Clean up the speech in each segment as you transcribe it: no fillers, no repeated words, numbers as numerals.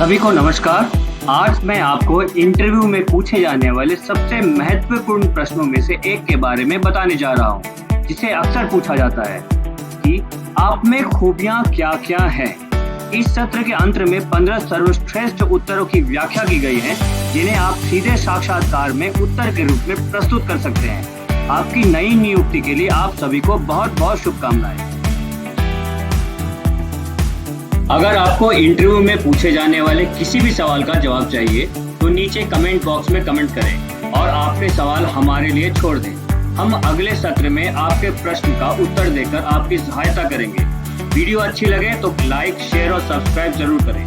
सभी को नमस्कार। आज मैं आपको इंटरव्यू में पूछे जाने वाले सबसे महत्वपूर्ण प्रश्नों में से एक के बारे में बताने जा रहा हूँ, जिसे अक्सर पूछा जाता है कि आप में खूबियाँ क्या-क्या हैं। इस सत्र के अंत में 15 सर्वश्रेष्ठ उत्तरों की व्याख्या की गई है, जिन्हें आप सीधे साक्षात्कार में उत्तर के रूप में प्रस्तुत कर सकते हैं। आपकी नई नियुक्ति के लिए आप सभी को बहुत-बहुत शुभकामनाएं। अगर आपको इंटरव्यू में पूछे जाने वाले किसी भी सवाल का जवाब चाहिए तो नीचे कमेंट बॉक्स में कमेंट करें और आपके सवाल हमारे लिए छोड़ दें। हम अगले सत्र में आपके प्रश्न का उत्तर देकर आपकी सहायता करेंगे। वीडियो अच्छी लगे तो लाइक, शेयर और सब्सक्राइब जरूर करें।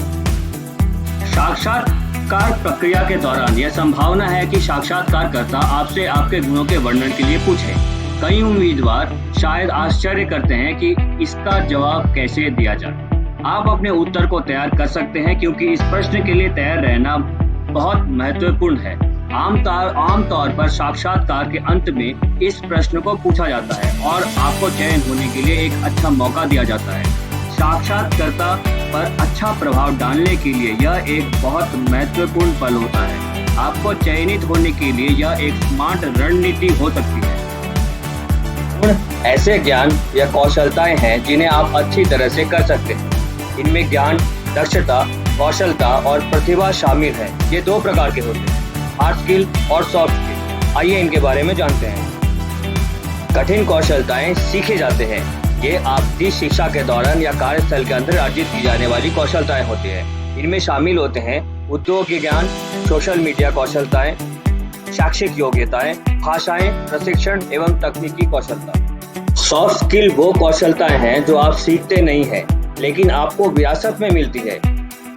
साक्षात्कार प्रक्रिया के दौरान यह संभावना है कि साक्षात्कारकर्ता आपसे आपके गुणों के वर्णन के लिए पूछे। कई उम्मीदवार शायद आश्चर्य करते हैं कि इसका जवाब कैसे दिया जाए। आप अपने उत्तर को तैयार कर सकते हैं, क्योंकि इस प्रश्न के लिए तैयार रहना बहुत महत्वपूर्ण है। आमतौर पर साक्षात्कार के अंत में इस प्रश्न को पूछा जाता है और आपको चयन होने के लिए एक अच्छा मौका दिया जाता है। साक्षात्कारकर्ता पर अच्छा प्रभाव डालने के लिए यह एक बहुत महत्वपूर्ण पल होता है। आपको चयनित होने के लिए यह एक स्मार्ट रणनीति हो सकती है। ऐसे ज्ञान या कौशलताएं हैं जिन्हें आप अच्छी तरह से कर सकते हैं। इनमें ज्ञान, दक्षता, कौशलता और प्रतिभा शामिल है। ये दो प्रकार के होते हैं, हार्ड स्किल और सॉफ्ट स्किल। आइए इनके बारे में जानते हैं। कठिन कौशलताएं सीखे जाते हैं। ये आपकी शिक्षा के दौरान या कार्यस्थल के अंदर अर्जित की जाने वाली कौशलताएं होती हैं। इनमें शामिल होते हैं उद्योग के ज्ञान, सोशल मीडिया कौशलताएं, शैक्षिक योग्यताएं, भाषाएं, प्रशिक्षण एवं तकनीकी कौशलता। सॉफ्ट स्किल वो कौशलताएं हैं जो आप सीखते नहीं हैं, लेकिन आपको विरासत में मिलती है।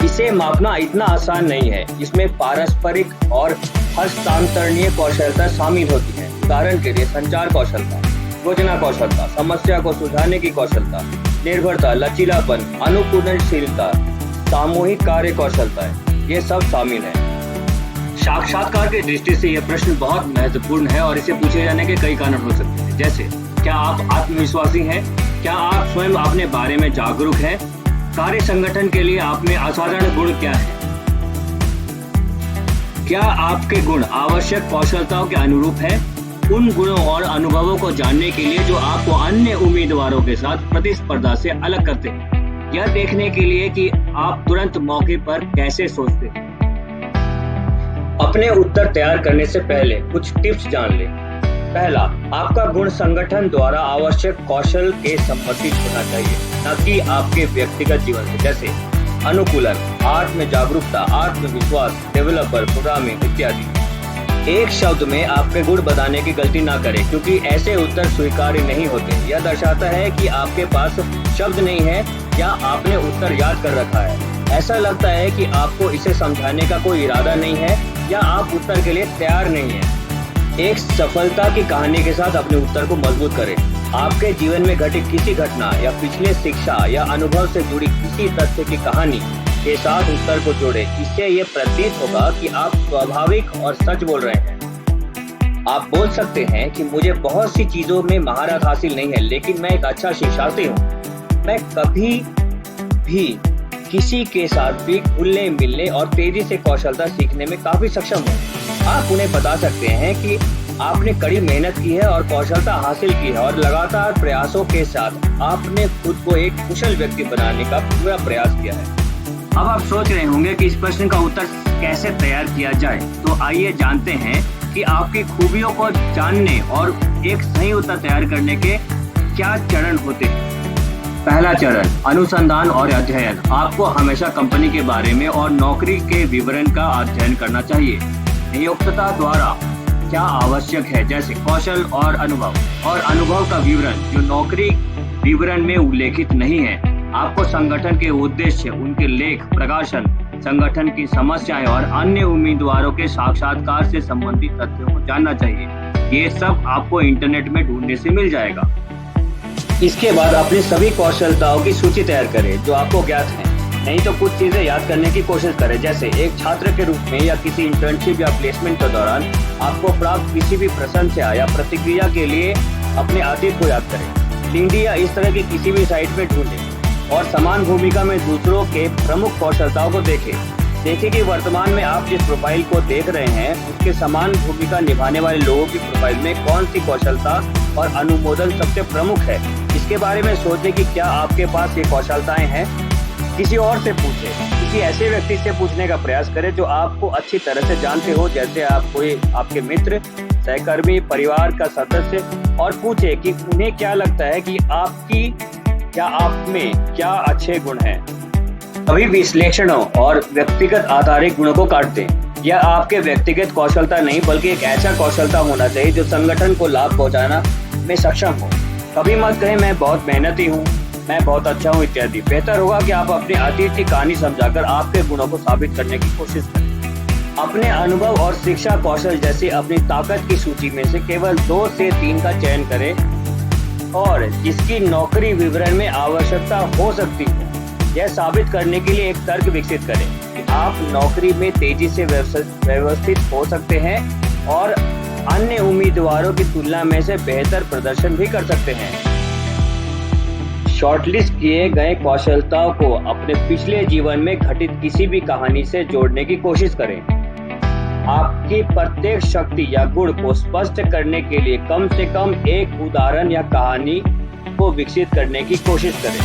इसे मापना इतना आसान नहीं है। इसमें पारस्परिक और हस्तांतरणीय कौशलता शामिल होती है। उदाहरण के लिए संचार कौशलता, योजना कौशलता, समस्या को सुलझाने की कौशलता, निर्भरता, लचीलापन, अनुकूलनशीलता, सामूहिक कार्य कौशलता, ये सब शामिल है। साक्षात्कार की दृष्टि से यह प्रश्न बहुत महत्वपूर्ण है और इसे पूछे जाने के कई कारण हो सकते हैं, जैसे क्या आप आत्मविश्वासी हैं? क्या आप स्वयं अपने बारे में जागरूक हैं? कार्य संगठन के लिए आप में असाधारण गुण क्या है? क्या आपके गुण आवश्यक कौशलताओं के अनुरूप हैं? उन गुणों और अनुभवों को जानने के लिए जो आपको अन्य उम्मीदवारों के साथ प्रतिस्पर्धा से अलग करते हैं, यह देखने के लिए कि आप तुरंत मौके पर कैसे सोचते हैं। अपने उत्तर तैयार करने से पहले कुछ टिप्स जान लें। पहला, आपका गुण संगठन द्वारा आवश्यक कौशल के संबंधित होना चाहिए, न कि आपके व्यक्तिगत जीवन से, जैसे अनुकूलन, आत्म जागरूकता, आत्मविश्वास, डेवलपर, प्रोग्रामिंग इत्यादि। एक शब्द में आपके गुण बताने की गलती ना करें, क्योंकि ऐसे उत्तर स्वीकार्य नहीं होते। यह दर्शाता है कि आपके पास शब्द नहीं है या आपने उत्तर याद कर रखा है। ऐसा लगता है कि आपको इसे समझाने का कोई इरादा नहीं है या आप उत्तर के लिए तैयार नहीं है। एक सफलता की कहानी के साथ अपने उत्तर को मजबूत करें। आपके जीवन में घटित किसी घटना या पिछले शिक्षा या अनुभव से जुड़ी किसी तथ्य की कहानी के साथ उत्तर को जोड़ें। इससे ये प्रतीत होगा कि आप स्वाभाविक और सच बोल रहे हैं। आप बोल सकते हैं कि मुझे बहुत सी चीजों में महारत हासिल नहीं है, लेकिन मैं एक अच्छा शिक्षार्थी हूँ। मैं कभी भी किसी के साथ भी घुलने मिलने और तेजी से कौशलता सीखने में काफी सक्षम हूँ। आप उन्हें बता सकते हैं कि आपने कड़ी मेहनत की है और कौशलता हासिल की है और लगातार प्रयासों के साथ आपने खुद को एक कुशल व्यक्ति बनाने का पूरा प्रयास किया है। अब आप सोच रहे होंगे कि इस प्रश्न का उत्तर कैसे तैयार किया जाए, तो आइए जानते हैं कि आपकी खूबियों को जानने और एक सही उत्तर तैयार करने के क्या चरण होते हैं। पहला चरण, अनुसंधान और अध्ययन। आपको हमेशा कंपनी के बारे में और नौकरी के विवरण का अध्ययन करना चाहिए। नियोक्ता द्वारा क्या आवश्यक है, जैसे कौशल और अनुभव का विवरण जो नौकरी विवरण में उल्लेखित नहीं है। आपको संगठन के उद्देश्य, उनके लेख, प्रकाशन, संगठन की समस्याएं और अन्य उम्मीदवारों के साक्षात्कार से संबंधित तथ्यों को जानना चाहिए। ये सब आपको इंटरनेट में ढूंढने से मिल जाएगा। इसके बाद अपनी सभी कौशलताओं की सूची तैयार करें जो आपको ज्ञात है। नहीं तो कुछ चीजें याद करने की कोशिश करें, जैसे एक छात्र के रूप में या किसी इंटर्नशिप या प्लेसमेंट के दौरान आपको प्राप्त किसी भी प्रशंसा या प्रतिक्रिया के लिए अपने अतीत को याद करें। लिंक्डइन या इस तरह की किसी भी साइट में ढूंढें और समान भूमिका में दूसरों के प्रमुख कौशलताओं को देखें। देखिए कि वर्तमान में आप जिस प्रोफाइल को देख रहे हैं उसके समान भूमिका निभाने वाले लोगों की प्रोफाइल में कौन सी कौशलता और अनुमोदन सबसे प्रमुख है। इसके बारे में सोचें कि क्या आपके पास ये कौशलताएं हैं। किसी और से पूछें, किसी ऐसे व्यक्ति से पूछने का प्रयास करें जो आपको अच्छी तरह से जानते हो, जैसे आप कोई आपके मित्र, सहकर्मी, परिवार का सदस्य, और पूछे कि उन्हें क्या लगता है कि आप में क्या अच्छे गुण हैं। कभी विश्लेषणों और व्यक्तिगत आधारित गुणों को काट दें। यह आपके व्यक्तिगत कौशलता नहीं बल्कि एक ऐसा कौशलता होना चाहिए जो संगठन को लाभ पहुंचाना में सक्षम हो। कभी मत कहें मैं बहुत मेहनती हूँ, मैं बहुत अच्छा हूँ इत्यादि। बेहतर होगा कि आप अपने अतीत की कहानी समझाकर आपके गुणों को साबित करने की कोशिश करें। अपने अनुभव और शिक्षा कौशल जैसी अपनी ताकत की सूची में से केवल 2 से 3 का चयन करें और जिसकी नौकरी विवरण में आवश्यकता हो सकती है, यह साबित करने के लिए एक तर्क विकसित करें कि आप नौकरी में तेजी से व्यवस्थित हो सकते हैं और अन्य उम्मीदवारों की तुलना में से बेहतर प्रदर्शन भी कर सकते हैं। शॉर्टलिस्ट किए गए कौशलताओं को अपने पिछले जीवन में घटित किसी भी कहानी से जोड़ने की कोशिश करें। आपकी प्रत्येक शक्ति या गुण को स्पष्ट करने के लिए कम से कम एक उदाहरण या कहानी को विकसित करने की कोशिश करें।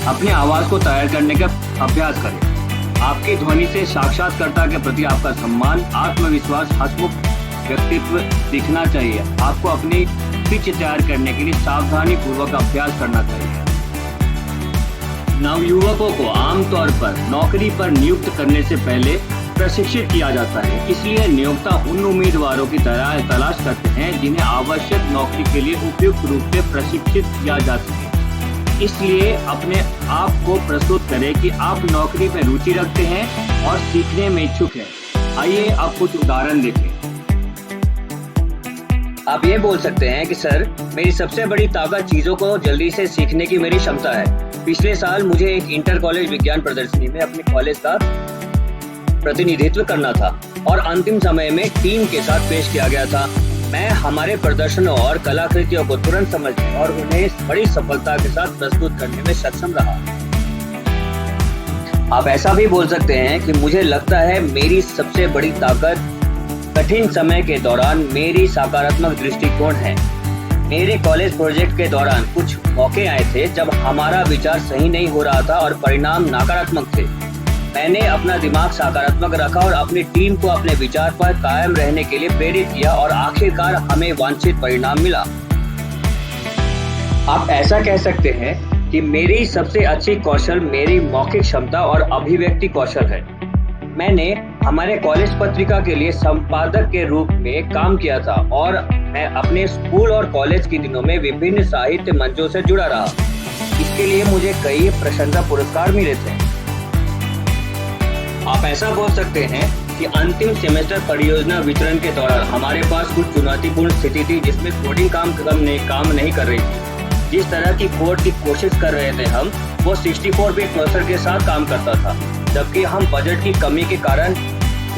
अपनी आवाज को तैयार करने का अभ्यास करें। आपकी ध्वनि से साक्षात्कारकर्ता के प्रति आपका सम्मान, आत्मविश्वास, हंसमुख व्यक्तित्व दिखना चाहिए। आपको अपनी पिच तैयार करने के लिए सावधानी पूर्वक अभ्यास करना चाहिए। नवयुवकों को आमतौर पर नौकरी पर नियुक्त करने से पहले प्रशिक्षित किया जाता है, इसलिए नियोक्ता उन उम्मीदवारों की तलाश करते हैं जिन्हें आवश्यक नौकरी के लिए उपयुक्त रूप से प्रशिक्षित किया जा सके। इसलिए अपने आप को प्रस्तुत करें कि आप नौकरी में रुचि रखते हैं और सीखने में इच्छुक हैं। आइए अब कुछ उदाहरण देखें। आप ये बोल सकते हैं कि सर, मेरी सबसे बड़ी ताकत चीजों को जल्दी से सीखने की मेरी क्षमता है। पिछले साल मुझे एक इंटर कॉलेज विज्ञान प्रदर्शनी में अपने कॉलेज का प्रतिनिधित्व करना था और अंतिम समय में टीम के साथ पेश किया गया था। मैं हमारे प्रदर्शनों और कलाकृतियों को तुरंत समझने और उन्हें बड़ी सफलता के साथ प्रस्तुत करने में सक्षम रहा। आप ऐसा भी बोल सकते हैं कि मुझे लगता है मेरी सबसे बड़ी ताकत कठिन समय के दौरान मेरी सकारात्मक दृष्टिकोण है। मेरे कॉलेज प्रोजेक्ट के दौरान कुछ मौके आए थे जब हमारा विचार सही नहीं हो रहा था और परिणाम नकारात्मक थे। मैंने अपना दिमाग सकारात्मक रखा और अपनी टीम को अपने विचार पर कायम रहने के लिए प्रेरित किया और आखिरकार हमें वांछित परिणाम मिला। आप ऐसा कह सकते हैं कि मेरी सबसे अच्छी कौशल मेरी मौखिक क्षमता और अभिव्यक्ति कौशल है। मैंने हमारे कॉलेज पत्रिका के लिए संपादक के रूप में काम किया था और मैं अपने स्कूल और कॉलेज के दिनों में विभिन्न साहित्य मंचों से जुड़ा रहा। इसके लिए मुझे कई प्रशंसा पुरस्कार मिले थे। आप ऐसा बोल सकते हैं कि अंतिम सेमेस्टर परियोजना वितरण के दौरान हमारे पास कुछ चुनौतीपूर्ण स्थिति थी जिसमें कोडिंग काम नहीं कर रही थी। जिस तरह की कोड की कोशिश कर रहे थे हम, वो 64 बिट प्रोसेसर के साथ काम करता था, जबकि हम बजट की कमी के कारण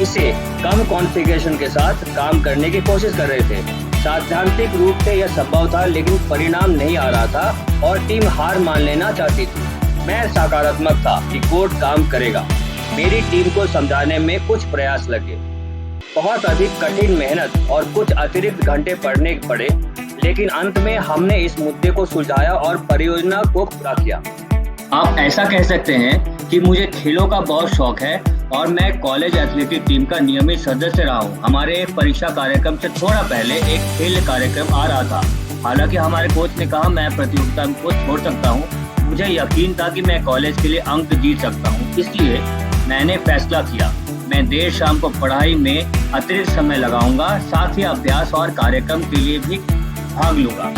इसे कम कॉन्फ़िगरेशन के साथ काम करने की कोशिश कर रहे थे। सैद्धांतिक रूप से यह संभव था, लेकिन परिणाम नहीं आ रहा था और टीम हार मान लेना चाहती थी। मैं सकारात्मक था कि कोड काम करेगा। मेरी टीम को समझाने में कुछ प्रयास लगे, बहुत अधिक कठिन मेहनत और कुछ अतिरिक्त घंटे पढ़ने पड़े, लेकिन अंत में हमने इस मुद्दे को सुलझाया और परियोजना को पूरा किया। आप ऐसा कह सकते हैं कि मुझे खेलों का बहुत शौक है और मैं कॉलेज एथलेटिक टीम का नियमित सदस्य रहा हूँ। हमारे एक परीक्षा कार्यक्रम से थोड़ा पहले एक खेल कार्यक्रम आ रहा था। हालांकि हमारे कोच ने कहा मैं प्रतियोगिता को छोड़ सकता हूँ। मुझे यकीन था कि मैं कॉलेज के लिए अंक जीत सकता हूँ, इसलिए मैंने फैसला किया मैं देर शाम को पढ़ाई में अतिरिक्त समय लगाऊंगा, साथ ही अभ्यास और कार्यक्रम के लिए भी भाग लूंगा।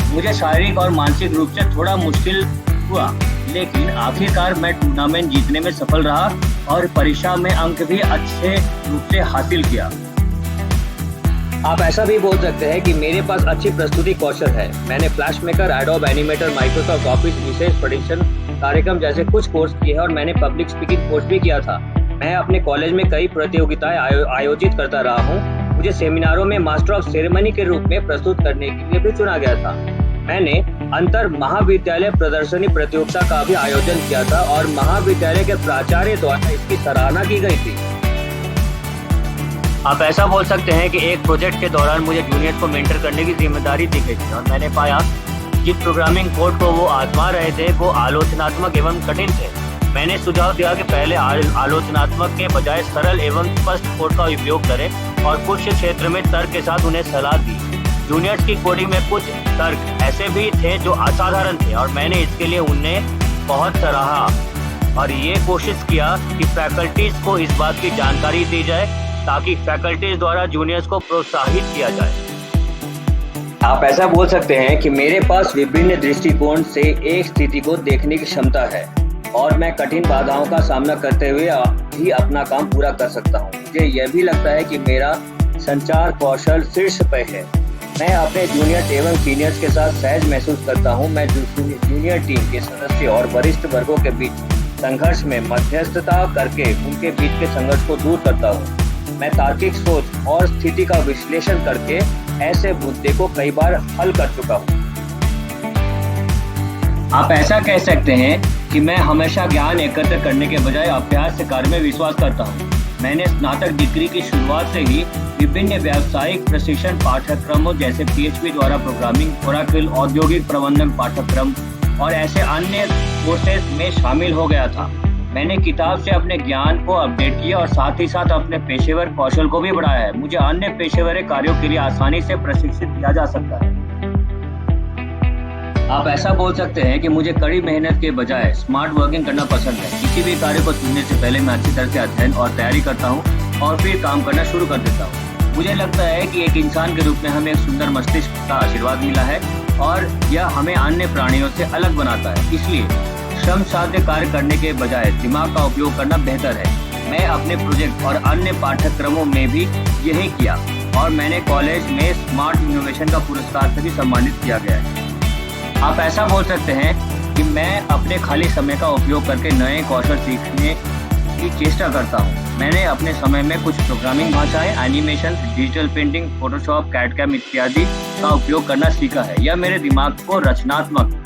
मुझे शारीरिक और मानसिक रूप से थोड़ा मुश्किल हुआ, लेकिन आखिरकार मैं टूर्नामेंट जीतने में सफल रहा और परीक्षा में अंक भी अच्छे रूप से हासिल किया। आप ऐसा भी बोल सकते हैं कि मेरे पास अच्छी प्रस्तुति कौशल है। मैंने Flash Maker, Adobe Animator, Microsoft Office, विशेष प्रशिक्षण कार्यक्रम जैसे कुछ कोर्स किए हैं और मैंने पब्लिक स्पीकिंग कोर्स भी किया था। मैं अपने कॉलेज में कई प्रतियोगिताएं आयोजित करता रहा हूँ। मुझे सेमिनारों में मास्टर ऑफ सेरेमनी के रूप में प्रस्तुत करने के लिए भी चुना गया था। मैंने अंतर महाविद्यालय प्रदर्शनी प्रतियोगिता का भी आयोजन किया था और महाविद्यालय के प्राचार्य द्वारा इसकी सराहना की गई थी। आप ऐसा बोल सकते हैं कि एक प्रोजेक्ट के दौरान मुझे जूनियर्स को मेंटर करने की जिम्मेदारी दी गई थी और मैंने पाया जिस प्रोग्रामिंग कोड को वो आजमा रहे थे वो आलोचनात्मक एवं कठिन थे। मैंने सुझाव दिया कि पहले आलोचनात्मक के बजाय सरल एवं स्पष्ट कोड का उपयोग करें और कुछ क्षेत्र में तर्क के साथ उन्हें सलाह दी। जूनियर्स की कोडिंग में कुछ तर्क ऐसे भी थे जो असाधारण थे और मैंने इसके लिए उन्हें बहुत सराहा और ये कोशिश किया कि फैकल्टीज को इस बात की जानकारी दी जाए ताकि फैकल्टीज द्वारा जूनियर्स को प्रोत्साहित किया जाए। आप ऐसा बोल सकते हैं कि मेरे पास विभिन्न दृष्टिकोण से एक स्थिति को देखने की क्षमता है और मैं कठिन बाधाओं का सामना करते हुए भी अपना काम पूरा कर सकता हूँ। मुझे यह भी लगता है कि मेरा संचार कौशल शीर्ष पे है। मैं अपने जूनियर्स एवं सीनियर्स के साथ सहज महसूस करता हूँ। मैं जूनियर टीम के सदस्य और वरिष्ठ वर्गों के बीच संघर्ष में मध्यस्थता करके उनके बीच के संघर्ष को दूर करता हूँ। मैं तार्किक सोच और स्थिति का विश्लेषण करके ऐसे मुद्दे को कई बार हल कर चुका हूँ। आप ऐसा कह सकते हैं कि मैं हमेशा ज्ञान एकत्र करने के बजाय अभ्यास से कार्य में विश्वास करता हूँ। मैंने स्नातक डिग्री की शुरुआत से ही विभिन्न व्यावसायिक प्रशिक्षण पाठ्यक्रमों जैसे PHP द्वारा प्रोग्रामिंग, ओरेकल, औद्योगिक प्रबंधन पाठ्यक्रम और ऐसे अन्य कोर्सेज में शामिल हो गया था। मैंने किताब से अपने ज्ञान को अपडेट किया और साथ ही साथ अपने पेशेवर कौशल को भी बढ़ाया है। मुझे अन्य पेशेवर कार्यों के लिए आसानी से प्रशिक्षित किया जा सकता है। आप ऐसा बोल सकते हैं कि मुझे कड़ी मेहनत के बजाय स्मार्ट वर्किंग करना पसंद है। किसी भी कार्य को चुनने से पहले मैं अच्छी तरह से अध्ययन और तैयारी करता हूँ और फिर काम करना शुरू कर देता हूँ। मुझे लगता है कि एक इंसान के रूप में हमें एक सुंदर मस्तिष्क का आशीर्वाद मिला है और यह हमें अन्य प्राणियों से अलग बनाता है। इसलिए श्रम साध्य कार्य करने के बजाय दिमाग का उपयोग करना बेहतर है। मैं अपने प्रोजेक्ट और अन्य पाठ्यक्रमों में भी यही किया और मैंने कॉलेज में स्मार्ट इनोवेशन का पुरस्कार से भी सम्मानित किया गया है। आप ऐसा बोल सकते हैं कि मैं अपने खाली समय का उपयोग करके नए कौशल सीखने की चेष्टा करता हूँ। मैंने अपने समय में कुछ प्रोग्रामिंग भाषाएं, animation, digital painting, Photoshop, CAD इत्यादि का उपयोग करना सीखा है। यह मेरे दिमाग को रचनात्मक,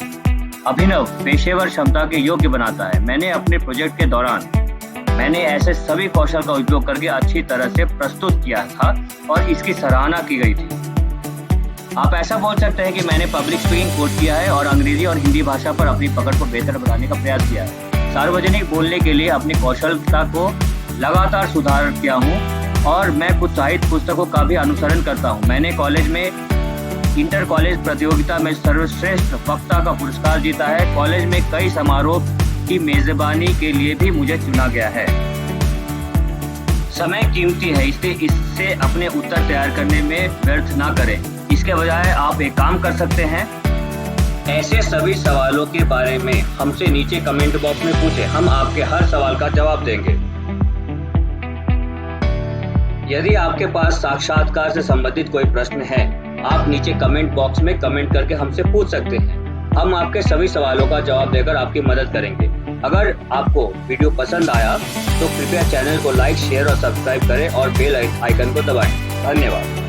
अभिनव, पेशेवर क्षमता के योग्य बनाता है। मैंने अपने प्रोजेक्ट के दौरान मैंने ऐसे सभी कौशल का उपयोग करके अच्छी तरह से प्रस्तुत किया था और इसकी सराहना की गई थी। आप ऐसा बोल सकते हैं कि मैंने पब्लिक स्पीकिंग कोर्स किया है और अंग्रेजी और हिंदी भाषा पर अपनी पकड़ को बेहतर बनाने का प्रयास किया है। सार्वजनिक बोलने के लिए अपनी कौशलता को लगातार सुधार किया हूँ और मैं कुछ साहित्य पुस्तकों का भी अनुसरण करता हूँ। मैंने कॉलेज में इंटर कॉलेज प्रतियोगिता में सर्वश्रेष्ठ वक्ता का पुरस्कार जीता है। कॉलेज में कई समारोह की मेजबानी के लिए भी मुझे चुना गया है। समय कीमती है, इसलिए इससे अपने उत्तर तैयार करने में व्यर्थ ना करें। इसके बजाय आप एक काम कर सकते हैं, ऐसे सभी सवालों के बारे में हमसे नीचे कमेंट बॉक्स में पूछें। हम आपके हर सवाल का जवाब देंगे। यदि आपके पास साक्षात्कार से संबंधित कोई प्रश्न है, आप नीचे कमेंट बॉक्स में कमेंट करके हमसे पूछ सकते हैं। हम आपके सभी सवालों का जवाब देकर आपकी मदद करेंगे। अगर आपको वीडियो पसंद आया तो कृपया चैनल को लाइक, शेयर और सब्सक्राइब करें और बेल आइकन को दबाएं। धन्यवाद।